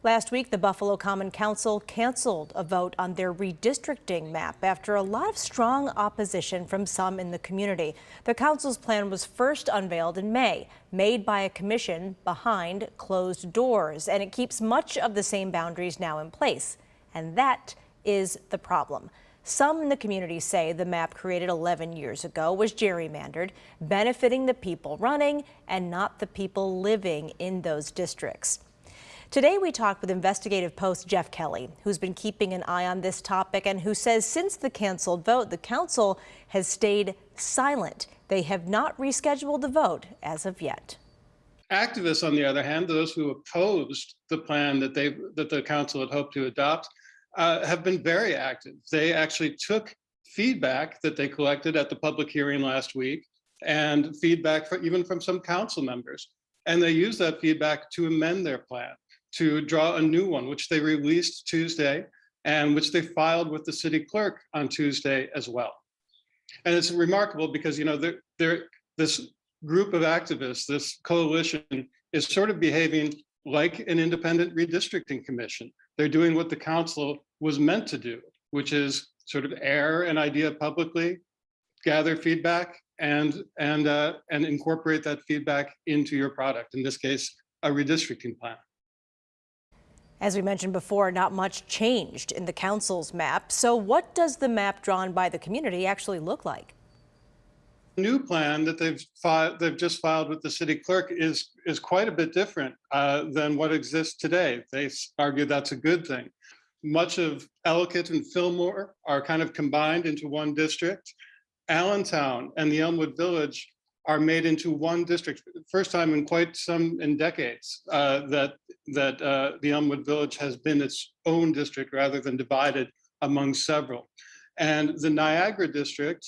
Last week, the Buffalo Common Council canceled a vote on their redistricting map after a lot of strong opposition from some in the community. The council's plan was first unveiled in May, made by a commission behind closed doors, and it keeps much of the same boundaries now in place. And that is the problem. Some in the community say the map created 11 years ago was gerrymandered, benefiting the people running and not the people living in those districts. Today we talked with investigative post Geoff Kelly, who's been keeping an eye on this topic and who says since the canceled vote, the council has stayed silent. They have not rescheduled the vote as of yet. Activists, on the other hand, those who opposed the plan that the council had hoped to adopt, have been very active. They actually took feedback that they collected at the public hearing last week and feedback even from some council members. And they used that feedback to amend their plan, to draw a new one, which they released Tuesday and which they filed with the city clerk on Tuesday as well. And it's remarkable because, you know, this group of activists, this coalition, is sort of behaving like an independent redistricting commission. They're doing what the council was meant to do, which is sort of air an idea publicly, gather feedback, and incorporate that feedback into your product, in this case, a redistricting plan. As we mentioned before, not much changed in the council's map. So what does the map drawn by the community actually look like? The new plan that they've just filed with the city clerk is quite a bit different than what exists today. They argue that's a good thing. Much of Ellicott and Fillmore are kind of combined into one district. Allentown and the Elmwood Village are made into one district. First time in decades that the Elmwood Village has been its own district rather than divided among several. And the Niagara district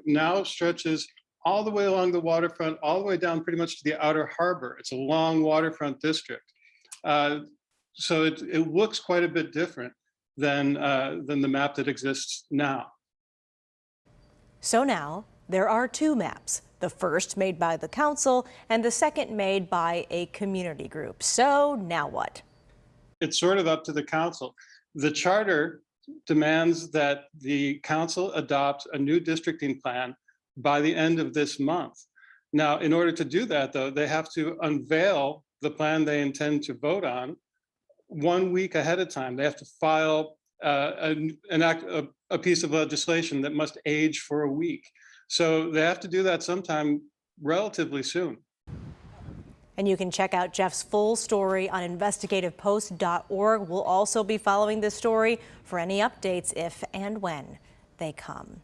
now stretches all the way along the waterfront, all the way down pretty much to the outer harbor. It's a long waterfront district. So it looks quite a bit different than the map that exists now. So now there are two maps, the first made by the council and the second made by a community group. So now what? It's sort of up to the council. The charter demands that the council adopt a new districting plan by the end of this month. Now, in order to do that, though, they have to unveil the plan they intend to vote on 1 week ahead of time. They have to file a piece of legislation that must age for a week. So they have to do that sometime relatively soon. And you can check out Geoff's full story on investigativepost.org. We'll also be following this story for any updates if and when they come.